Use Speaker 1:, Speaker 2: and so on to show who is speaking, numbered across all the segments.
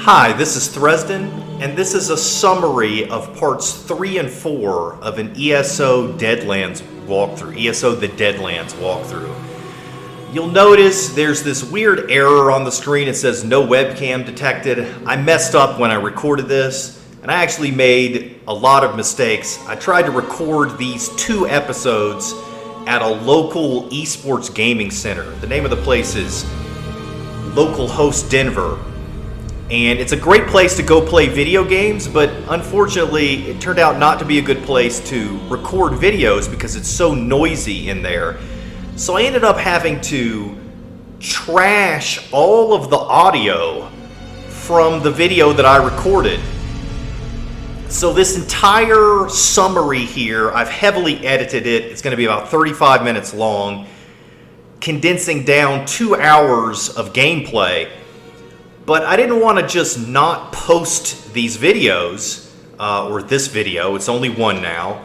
Speaker 1: Hi, this is Thresden, and this is a summary of parts 3 and 4 of an ESO Deadlands walkthrough, ESO the Deadlands walkthrough. You'll notice there's this weird error on the screen. It says no webcam detected. I messed up when I recorded this, and I actually made a lot of mistakes. I tried to record these 2 episodes at a local esports gaming center. The name of the place is Localhost Denver. And it's a great place to go play video games, but unfortunately, it turned out not to be a good place to record videos because it's so noisy in there. So I ended up having to trash all of the audio from the video that I recorded. So this entire summary here, I've heavily edited it. It's going to be about 35 minutes long, condensing down 2 hours of gameplay. But I didn't want to just not post these videos, or this video, it's only one now,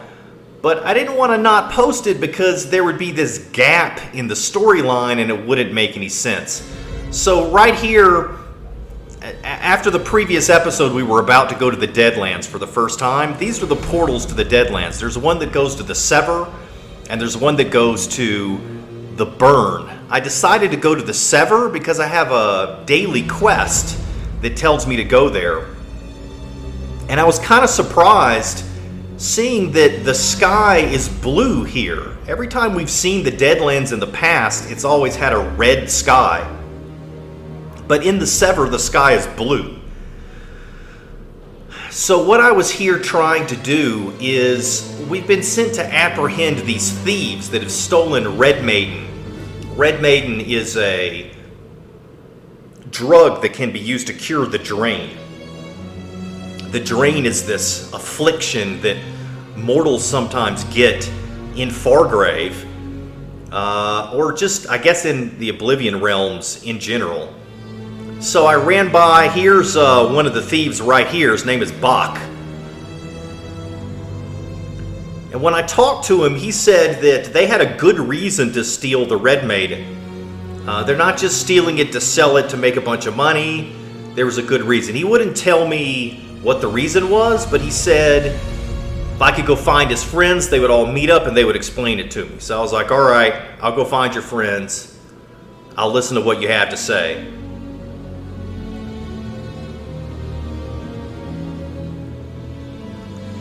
Speaker 1: but I didn't want to not post it because there would be this gap in the storyline and it wouldn't make any sense. So right here, after the previous episode, we were about to go to the Deadlands for the first time. These are the portals to the Deadlands. There's one that goes to the Sever, and there's one that goes to the Burn. I decided to go to the Sever because I have a daily quest that tells me to go there. And I was kind of surprised seeing that the sky is blue here. Every time we've seen the Deadlands in the past, it's always had a red sky. But in the Sever, the sky is blue. So what I was here trying to do is, we've been sent to apprehend these thieves that have stolen Red Maiden. Red Maiden is a drug that can be used to cure the drain. The drain is this affliction that mortals sometimes get in Fargrave, or just, I guess, in the Oblivion realms in general. So I ran by, here's one of the thieves right here, his name is Bakh. And when I talked to him, he said that they had a good reason to steal the Red Maiden. They're not just stealing it to sell it to make a bunch of money. There was a good reason. He wouldn't tell me what the reason was, but he said if I could go find his friends, they would all meet up and they would explain it to me. So I was like, all right, I'll go find your friends. I'll listen to what you have to say.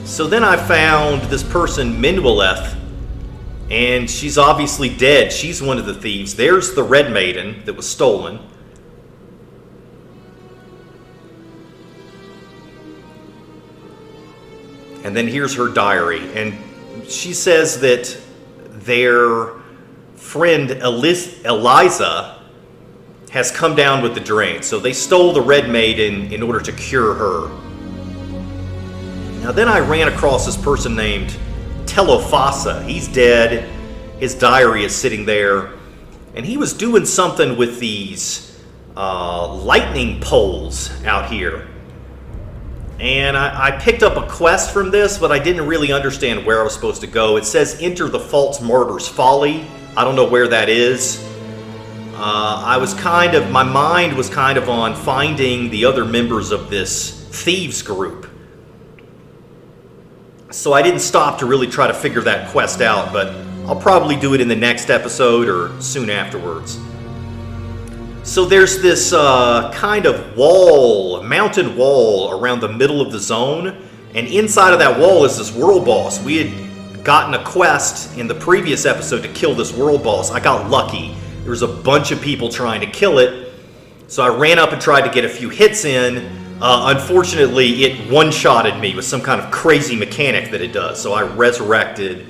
Speaker 1: So then I found this person, Minwaleth, and she's obviously dead. She's one of the thieves. There's the Red Maiden that was stolen. And then here's her diary. And she says that their friend Eliza has come down with the drain. So they stole the Red Maiden in order to cure her. Now then I ran across this person named Telofasa. He's dead. His diary is sitting there. And he was doing something with these lightning poles out here. And I picked up a quest from this, but I didn't really understand where I was supposed to go. It says enter the false martyr's Folly. I don't know where that is. My mind was kind of on finding the other members of this thieves group. So I didn't stop to really try to figure that quest out, but I'll probably do it in the next episode or soon afterwards. So there's this kind of wall, mountain wall around the middle of the zone, and inside of that wall is this world boss. We had gotten a quest in the previous episode to kill this world boss. I got lucky. There was a bunch of people trying to kill it, so I ran up and tried to get a few hits in. Unfortunately, it one-shotted me with some kind of crazy mechanic that it does, so I resurrected,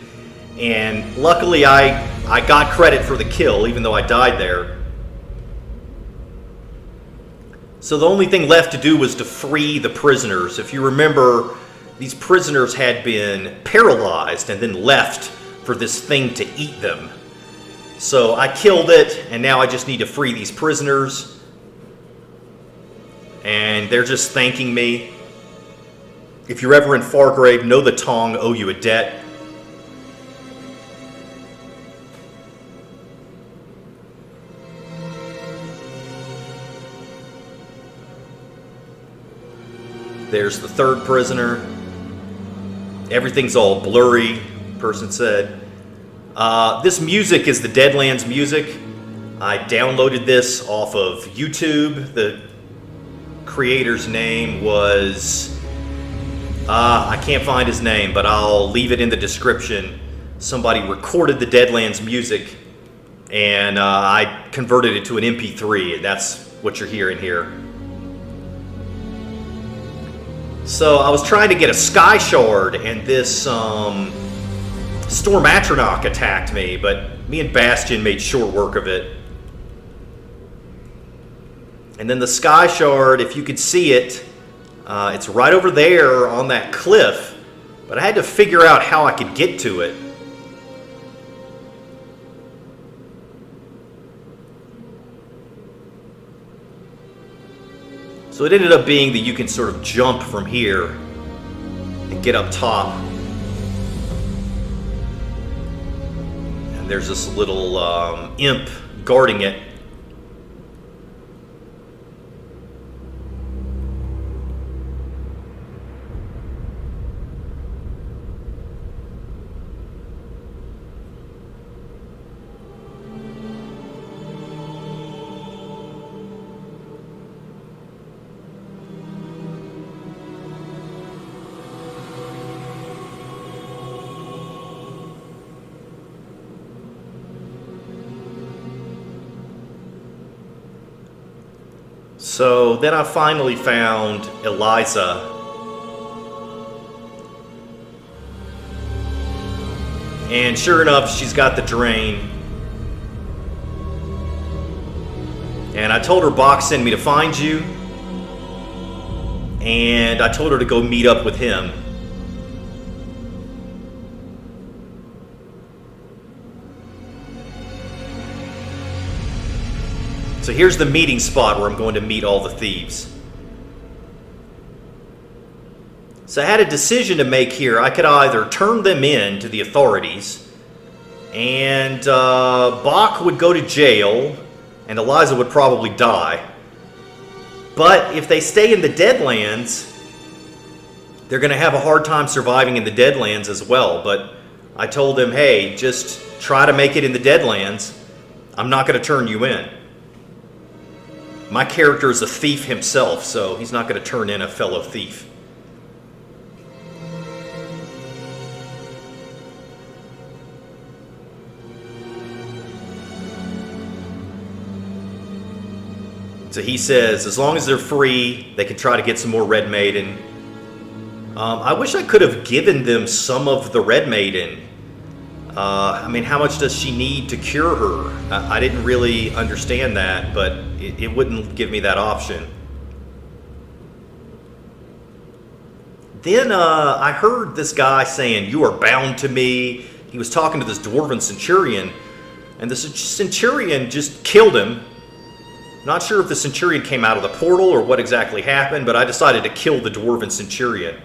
Speaker 1: and luckily I got credit for the kill, even though I died there. So the only thing left to do was to free the prisoners. If you remember, these prisoners had been paralyzed and then left for this thing to eat them. So I killed it, and now I just need to free these prisoners. And they're just thanking me. If you're ever in Fargrave, know the Tong owe you a debt. There's the third prisoner. Everything's all blurry, person said. This music is the Deadlands music. I downloaded this off of YouTube. The creator's name was... I can't find his name, but I'll leave it in the description. Somebody recorded the Deadlands music, and I converted it to an MP3, and that's what you're hearing here. So I was trying to get a Skyshard, and this Storm Atronach attacked me, but me and Bastion made short work of it. And then the Skyshard, if you could see it, it's right over there on that cliff, but I had to figure out how I could get to it. So it ended up being that you can sort of jump from here and get up top. And there's this little imp guarding it. So then I finally found Eliza. And sure enough, she's got the drain. And I told her Bakh sent me to find you. And I told her to go meet up with him. So here's the meeting spot where I'm going to meet all the thieves. So I had a decision to make here. I could either turn them in to the authorities, and Bakh would go to jail, and Eliza would probably die. But if they stay in the Deadlands, they're going to have a hard time surviving in the Deadlands as well. But I told them, hey, just try to make it in the Deadlands. I'm not going to turn you in. My character is a thief himself, so he's not going to turn in a fellow thief. So he says, as long as they're free, they can try to get some more Red Maiden. I wish I could have given them some of the Red Maiden. I mean, how much does she need to cure her? I didn't really understand that, but it wouldn't give me that option. Then I heard this guy saying, you are bound to me. He was talking to this Dwarven Centurion, and the Centurion just killed him. Not sure if the Centurion came out of the portal or what exactly happened, but I decided to kill the Dwarven Centurion.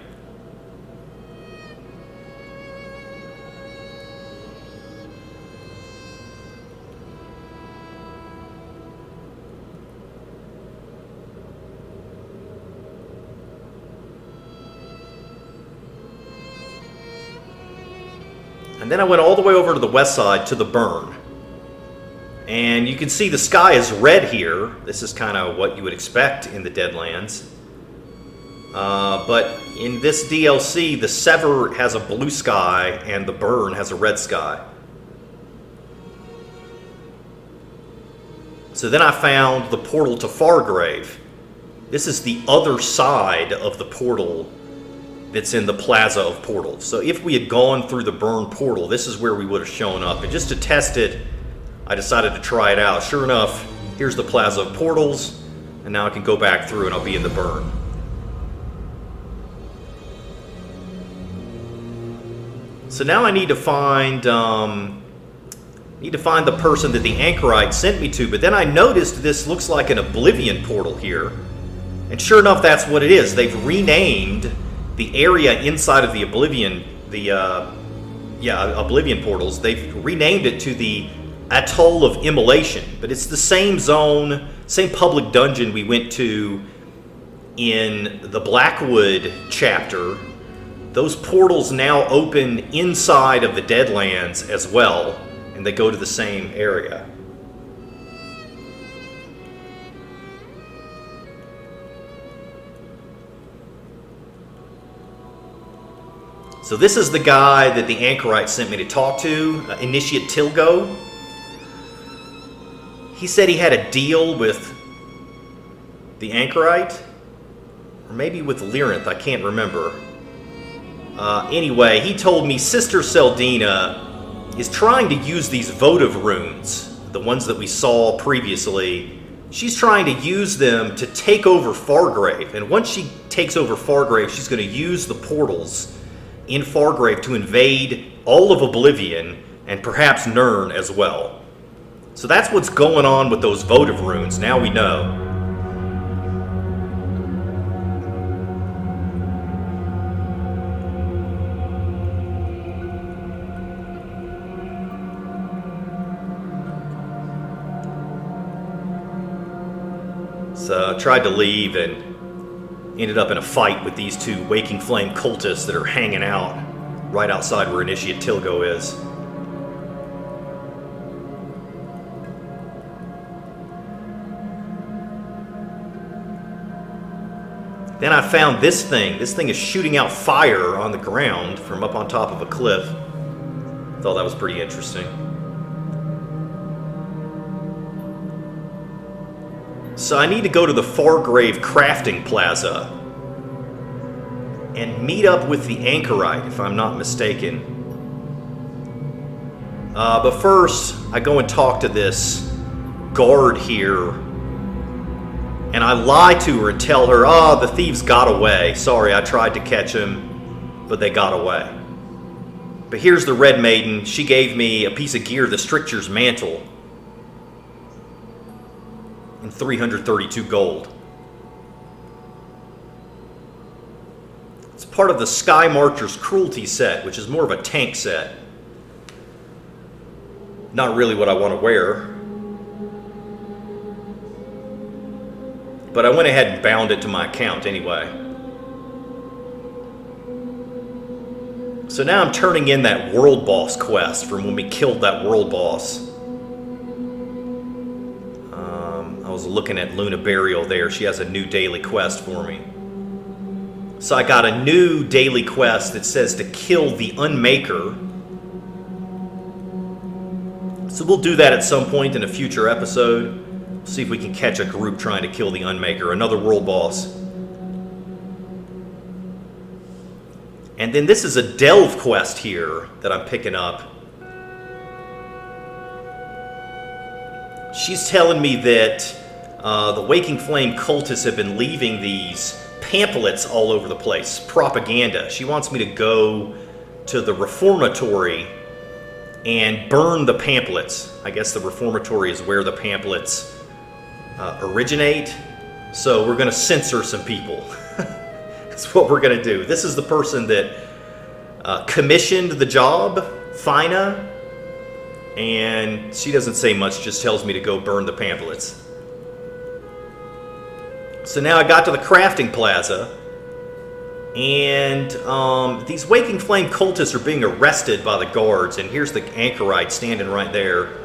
Speaker 1: And then I went all the way over to the west side to the burn. And you can see the sky is red here. This is kind of what you would expect in the Deadlands. But in this DLC, the Sever has a blue sky and the burn has a red sky. So then I found the portal to Fargrave. This is the other side of the portal that's in the Plaza of Portals. So if we had gone through the burn portal, this is where we would have shown up. And just to test it, I decided to try it out. Sure enough, here's the Plaza of Portals, and now I can go back through and I'll be in the burn. So now I need to find the person that the Anchorite sent me to, but then I noticed this looks like an Oblivion portal here. And sure enough, that's what it is. They've renamed the area inside of the Oblivion, Oblivion portals. They've renamed it to the Atoll of Immolation, but it's the same zone, same public dungeon we went to in the Blackwood chapter, those portals now open inside of the Deadlands as well, and they go to the same area. So this is the guy that the Anchorite sent me to talk to, Initiate Tilgo. He said he had a deal with the Anchorite, or maybe with Lyranth, I can't remember. Anyway, he told me Sister Celdina is trying to use these votive runes, the ones that we saw previously. She's trying to use them to take over Fargrave, and once she takes over Fargrave, she's going to use the portals in Fargrave to invade all of Oblivion, and perhaps Nirn as well. So that's what's going on with those votive runes, now we know. So I tried to leave and ended up in a fight with these two Waking Flame cultists that are hanging out right outside where Initiate Tilgo is. Then I found this thing. This thing is shooting out fire on the ground from up on top of a cliff. Thought that was pretty interesting. So I need to go to the Fargrave crafting plaza and meet up with the Anchorite, if I'm not mistaken. But first, I go and talk to this guard here, and I lie to her and tell her, the thieves got away. Sorry, I tried to catch them, but they got away. But here's the Red Maiden. She gave me a piece of gear, the Stricture's Mantle, and 332 gold. It's part of the Sky Marcher's Cruelty set, which is more of a tank set. Not really what I want to wear. But I went ahead and bound it to my account anyway. So now I'm turning in that World Boss quest from when we killed that World Boss. I was looking at Luna Burial there. She has a new daily quest for me. So I got a new daily quest that says to kill the Unmaker. So we'll do that at some point in a future episode. See if we can catch a group trying to kill the Unmaker, another world boss. And then this is a Delve quest here that I'm picking up. She's telling me that the Waking Flame cultists have been leaving these pamphlets all over the place, propaganda. She wants me to go to the Reformatory and burn the pamphlets. I guess the Reformatory is where the pamphlets originate. So we're going to censor some people. That's what we're going to do. This is the person that commissioned the job, Fina, and she doesn't say much, just tells me to go burn the pamphlets. So now I got to the crafting plaza, and these Waking Flame cultists are being arrested by the guards, and here's the Anchorite standing right there.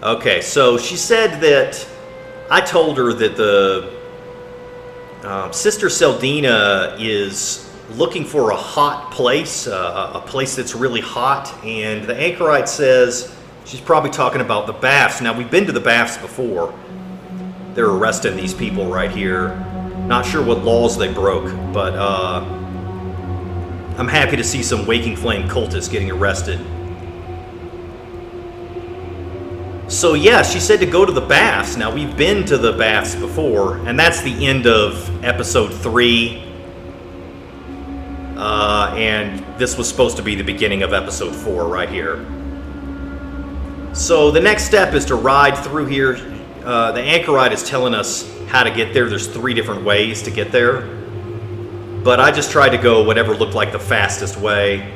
Speaker 1: Okay, so she said that I told her that the Sister Celdina is looking for a hot place, a place that's really hot, and the Anchorite says she's probably talking about the Baths. Now, we've been to the Baths before. They're arresting these people right here. Not sure what laws they broke, but I'm happy to see some Waking Flame cultists getting arrested. So yeah, she said to go to the Baths. Now, we've been to the Baths before, and that's the end of episode 3. And this was supposed to be the beginning of episode 4 right here. So the next step is to ride through here. The Anchorite is telling us how to get there. There's 3 different ways to get there. But I just tried to go whatever looked like the fastest way.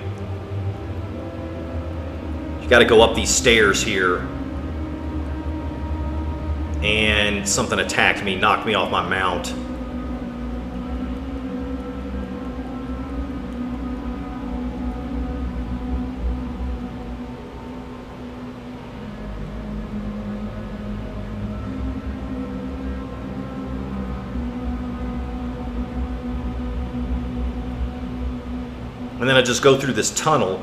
Speaker 1: You got to go up these stairs here. And something attacked me, knocked me off my mount. And then I just go through this tunnel.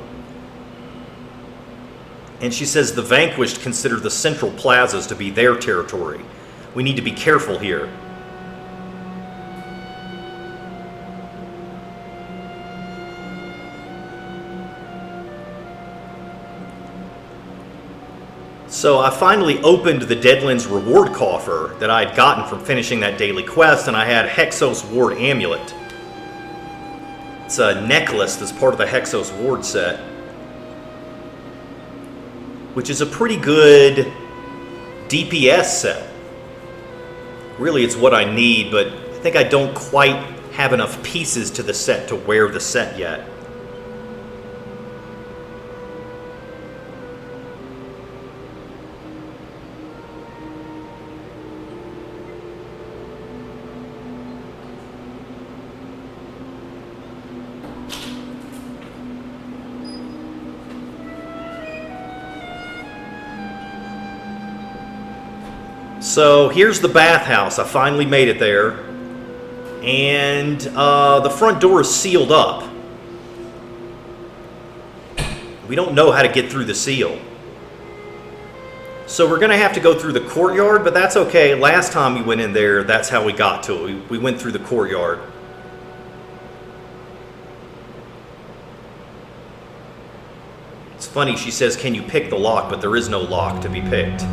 Speaker 1: And she says the Vanquished consider the central plazas to be their territory. We need to be careful here. So I finally opened the Deadlands reward coffer that I had gotten from finishing that daily quest, and I had Hexos Ward Amulet. It's a necklace that's part of the Hexos Ward set, which is a pretty good DPS set. Really, it's what I need, but I think I don't quite have enough pieces to the set to wear the set yet. So here's the bathhouse. I finally made it there. And the front door is sealed up. We don't know how to get through the seal. So we're going to have to go through the courtyard, but that's okay. Last time we went in there, that's how we got to it. We went through the courtyard. It's funny, she says, can you pick the lock? But there is no lock to be picked.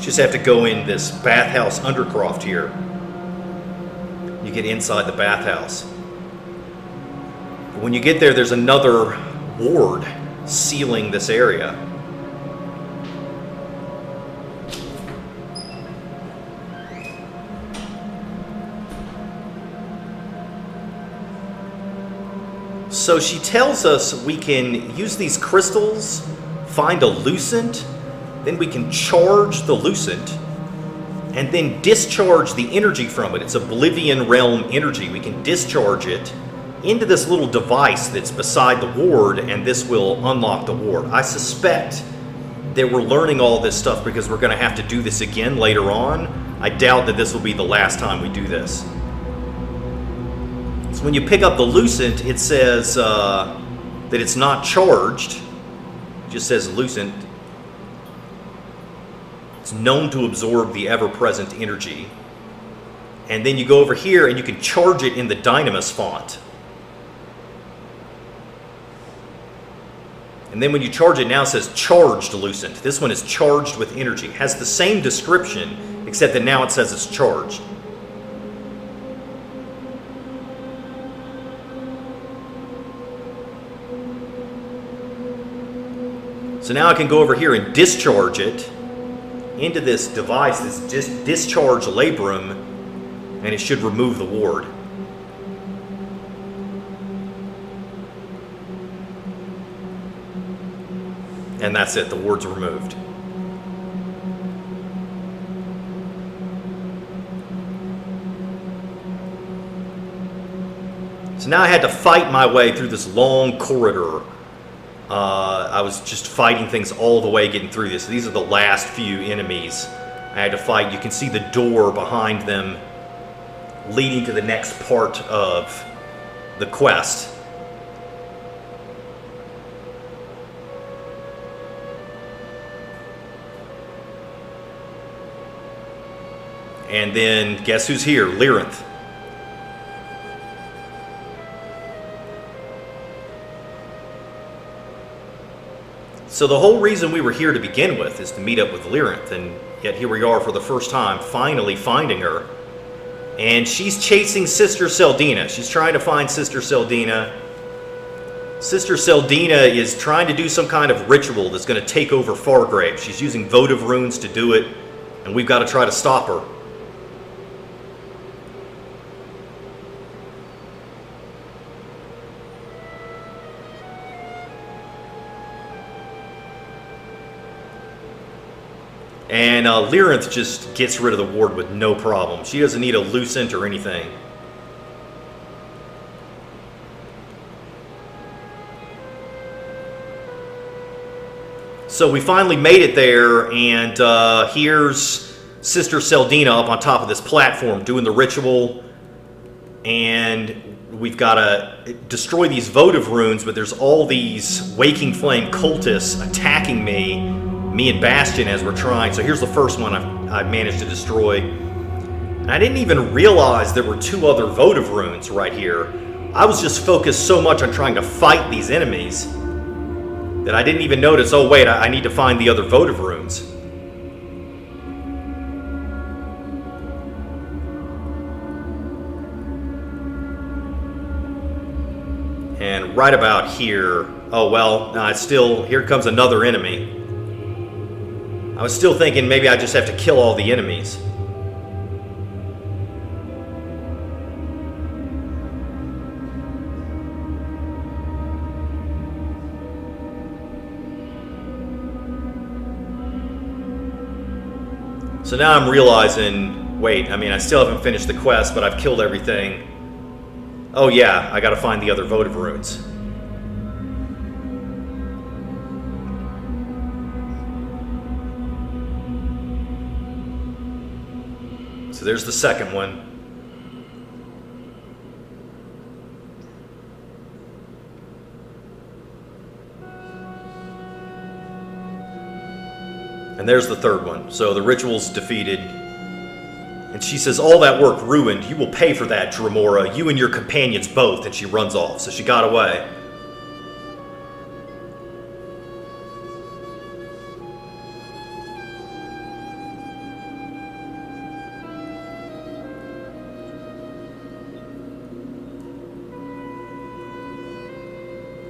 Speaker 1: Just have to go in this Bathhouse Undercroft here. You get inside the bathhouse. But when you get there, there's another ward sealing this area. So she tells us we can use these crystals, find a Lucent, then we can charge the Lucent, and then discharge the energy from it. It's Oblivion Realm energy. We can discharge it into this little device that's beside the ward, and this will unlock the ward. I suspect that we're learning all this stuff because we're going to have to do this again later on. I doubt that this will be the last time we do this. So when you pick up the Lucent, it says that it's not charged. It just says Lucent. Known to absorb the ever-present energy. And then you go over here and you can charge it in the Dynamis font. And then when you charge it, now it says charged Lucent. This one is charged with energy. It has the same description, except that now it says it's charged. So now I can go over here and discharge it into this device, this discharge labrum, and it should remove the ward. And that's it, the ward's removed. So now I had to fight my way through this long corridor. I was just fighting things all the way getting through this. These are the last few enemies I had to fight. You can see the door behind them leading to the next part of the quest. And then guess who's here? Lyranth. So the whole reason we were here to begin with is to meet up with Lyranth, and yet here we are for the first time, finally finding her. And she's chasing Sister Celdina. She's trying to find Sister Celdina. Sister Celdina is trying to do some kind of ritual that's going to take over Fargrave. She's using votive runes to do it, and we've got to try to stop her. And Lyranth just gets rid of the ward with no problem. She doesn't need a lucent or anything. So we finally made it there, and here's Sister Celdina up on top of this platform doing the ritual. And we've got to destroy these votive runes, but there's all these Waking Flame cultists attacking me and Bastion as we're trying. So here's the first one I've managed to destroy. And I didn't even realize there were 2 other votive runes right here. I was just focused so much on trying to fight these enemies that I didn't even notice, oh wait, I need to find the other votive runes. And right about here, oh well, it's still, here comes another enemy. I was still thinking maybe I just have to kill all the enemies. So now I'm realizing, wait, I mean, I still haven't finished the quest, but I've killed everything. Oh yeah, I gotta find the other votive runes. So there's the second one. And there's the third one. So the ritual's defeated. And she says, all that work ruined. You will pay for that, Dremora. You and your companions both. And she runs off. So she got away.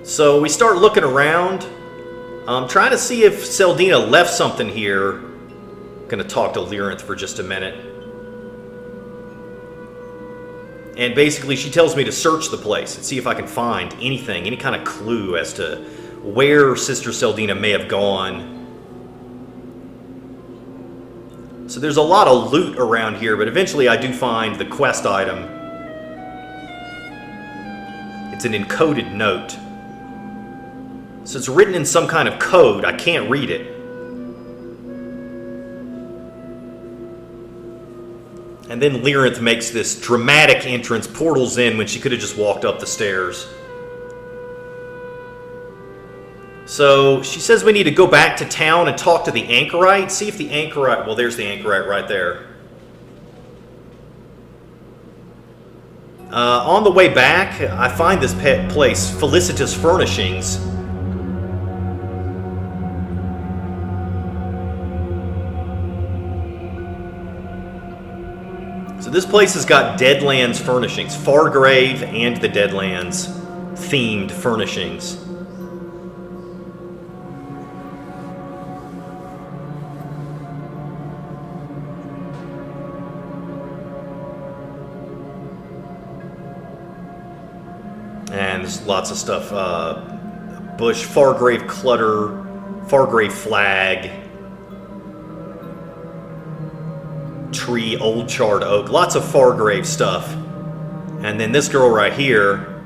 Speaker 1: So we start looking around. I'm trying to see if Celdina left something here. I'm going to talk to Lyranth for just a minute. And basically she tells me to search the place and see if I can find anything, any kind of clue as to where Sister Celdina may have gone. So there's a lot of loot around here, but eventually I do find the quest item. It's an encoded note. So it's written in some kind of code. I can't read it. And then Lyranth makes this dramatic entrance, portals in when she could have just walked up the stairs. So she says we need to go back to town and talk to the Anchorite. See if the Anchorite... Well, there's the Anchorite right there. On the way back, I find this place, Felicitous Furnishings. So this place has got Deadlands furnishings, Fargrave and the Deadlands themed furnishings. And there's lots of stuff. Bush, Fargrave clutter, Fargrave flag. Tree, old charred oak, lots of Fargrave stuff. And then this girl right here,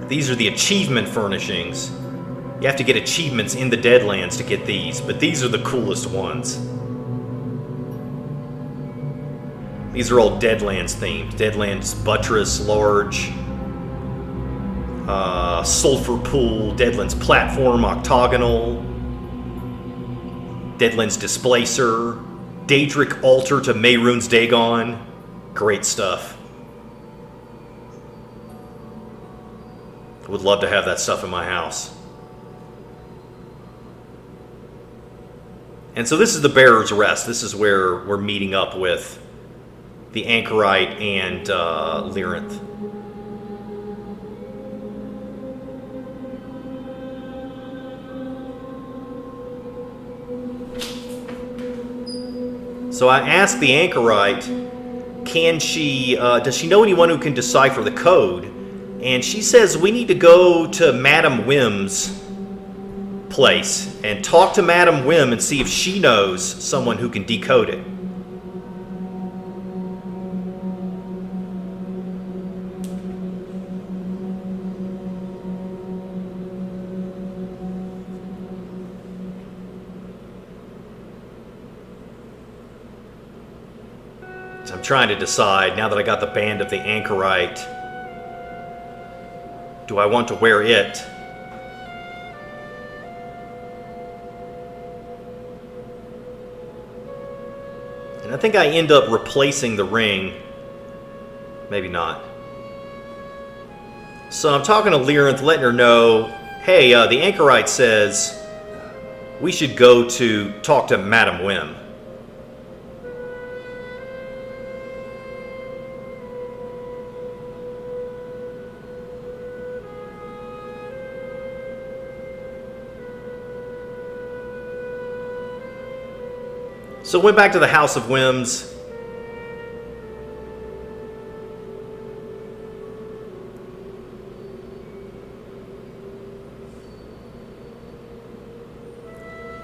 Speaker 1: these are the achievement furnishings. You have to get achievements in the Deadlands to get these, but these are the coolest ones. These are all Deadlands themed. Deadlands buttress, large, sulfur pool, Deadlands platform, octagonal, Deadlands displacer, Daedric altar to Mehrunes Dagon. Great stuff. Would love to have that stuff in my house. And so this is the Bearer's Rest. This is where we're meeting up with the Anchorite and Lyranth. So I asked the Anchorite, does she know anyone who can decipher the code? And she says we need to go to Madam Whim's place and talk to Madam Whim and see if she knows someone who can decode it. So I'm trying to decide, now that I got the band of the Anchorite, do I want to wear it? And I think I end up replacing the ring. Maybe not. So I'm talking to Lyranth, letting her know, hey, the Anchorite says we should go to talk to Madam Whim. So went back to the House of Whims.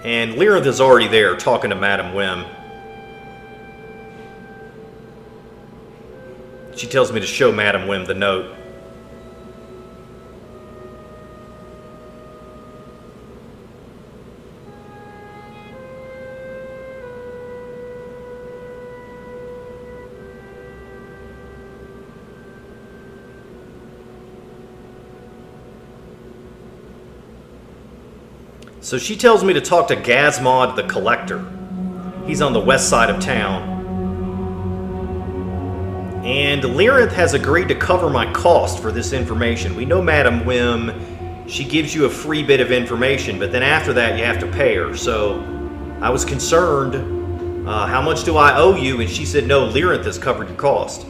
Speaker 1: And Lyranth is already there talking to Madam Whim. She tells me to show Madam Whim the note. So she tells me to talk to Gazmod the Collector. He's on the west side of town. And Lyranth has agreed to cover my cost for this information. We know Madam Whim, she gives you a free bit of information, but then after that you have to pay her. So I was concerned, how much do I owe you? And she said, no, Lyranth has covered your cost.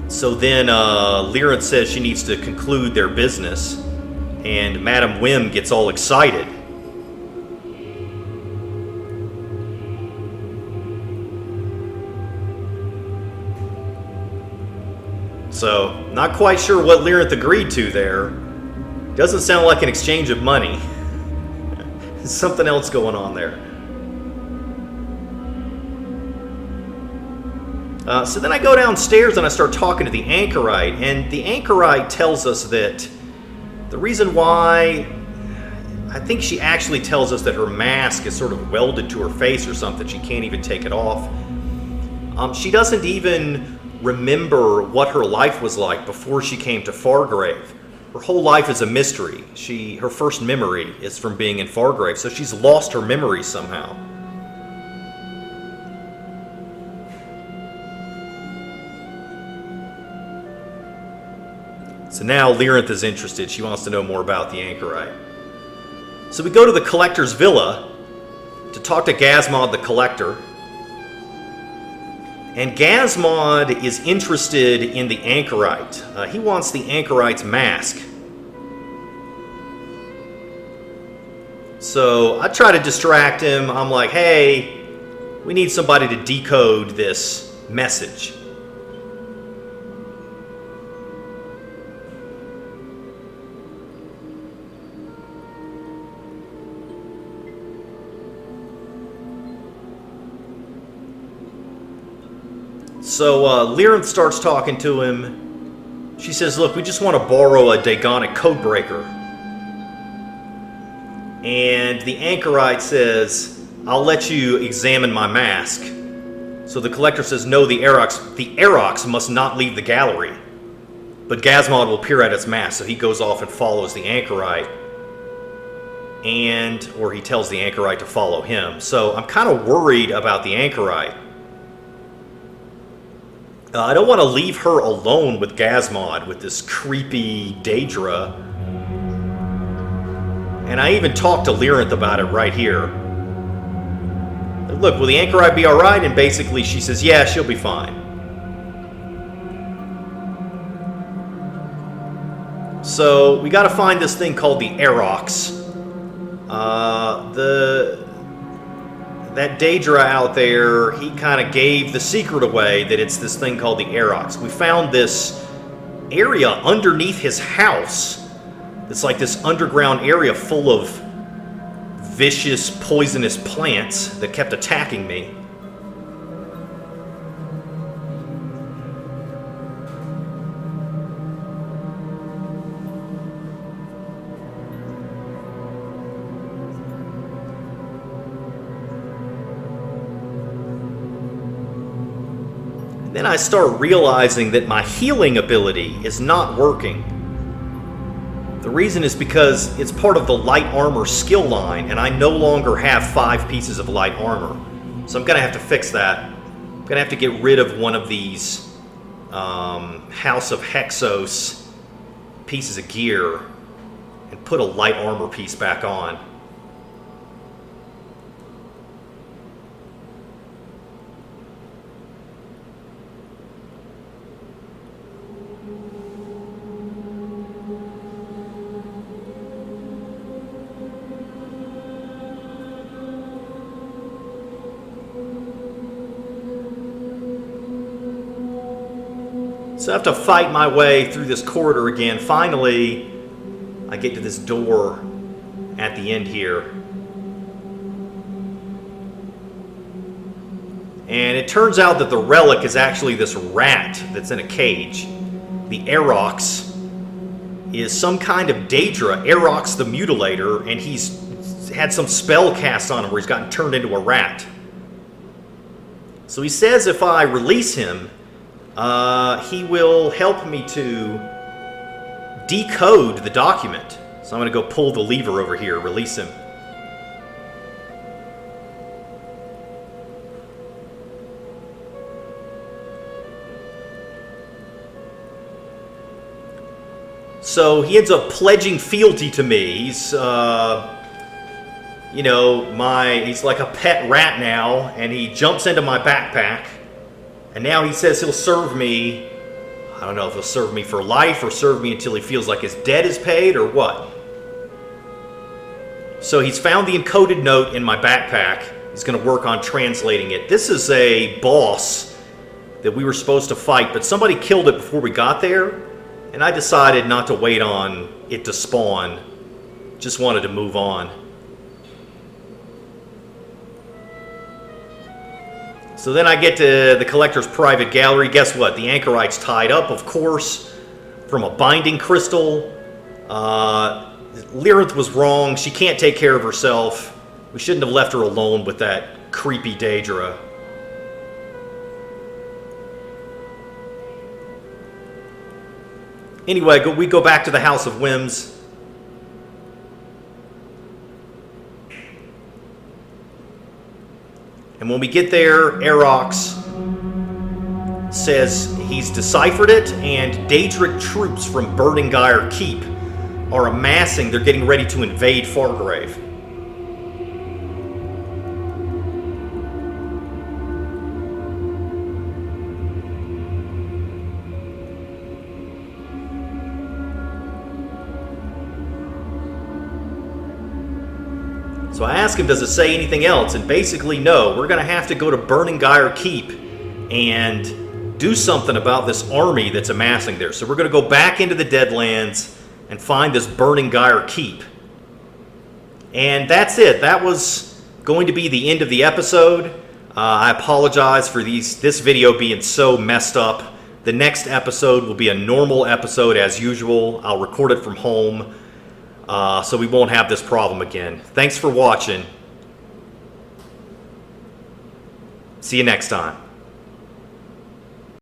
Speaker 1: So then Lyranth says she needs to conclude their business. And Madam Whim gets all excited. So, not quite sure what Lyranth agreed to there. Doesn't sound like an exchange of money. There's something else going on there. So then I go downstairs and I start talking to the Anchorite. And the Anchorite tells us that the reason why, I think she actually tells us that her mask is sort of welded to her face or something. She can't even take it off. She doesn't even remember what her life was like before she came to Fargrave. Her whole life is a mystery. Her first memory is from being in Fargrave, so she's lost her memory somehow. So now Lyranth is interested. She wants to know more about the Anchorite. So we go to the Collector's Villa to talk to Gazmod the Collector. And Gazmod is interested in the Anchorite. He wants the Anchorite's mask. So I try to distract him. I'm like, hey, we need somebody to decode this message. So Lyranth starts talking to him. She says, look, we just want to borrow a Dagonic Codebreaker. And the Anchorite says, I'll let you examine my mask. So the Collector says, no, the Arox must not leave the gallery. But Gazmod will peer at its mask, so he goes off and follows the Anchorite. Or he tells the Anchorite to follow him. So I'm kind of worried about the Anchorite. I don't want to leave her alone with Gazmod, with this creepy Daedra. And I even talked to Lyranth about it right here. Look, will the Anchorite be alright? And basically she says, yeah, she'll be fine. So we got to find this thing called the Arox. That Daedra out there, he kind of gave the secret away that it's this thing called the Arox. We found this area underneath his house. It's like this underground area full of vicious, poisonous plants that kept attacking me. Then I start realizing that my healing ability is not working. The reason is because it's part of the light armor skill line, and I no longer have 5 pieces of light armor. So I'm going to have to fix that. I'm going to have to get rid of one of these House of Hexos pieces of gear and put a light armor piece back on. So I have to fight my way through this corridor again. Finally, I get to this door at the end here. And it turns out that the relic is actually this rat that's in a cage. The Arox is some kind of Daedra, Arox the Mutilator, and he's had some spell cast on him where he's gotten turned into a rat. So he says if I release him, he will help me to decode the document. So I'm going to go pull the lever over here, release him. So he ends up pledging fealty to me. He's, you know, he's like a pet rat now, and he jumps into my backpack. And now he says he'll serve me. I don't know if he'll serve me for life or serve me until he feels like his debt is paid or what. So he's found the encoded note in my backpack. He's going to work on translating it. This is a boss that we were supposed to fight, but somebody killed it before we got there. And I decided not to wait on it to spawn. Just wanted to move on. So then I get to the Collector's private gallery. Guess what? The Anchorite's tied up, of course, from a binding crystal. Lyranth was wrong. She can't take care of herself. We shouldn't have left her alone with that creepy Daedra. Anyway, we go back to the House of Whims. And when we get there, Arox says he's deciphered it, and Daedric troops from Burning Gyre Keep are amassing. They're getting ready to invade Fargrave. So I ask him, does it say anything else? And basically, no. We're going to have to go to Burning Gyre Keep and do something about this army that's amassing there. So we're going to go back into the Deadlands and find this Burning Gyre Keep. And that's it. That was going to be the end of the episode. I apologize for this video being so messed up. The next episode will be a normal episode as usual. I'll record it from home. So we won't have this problem again. Thanks for watching. See you next time.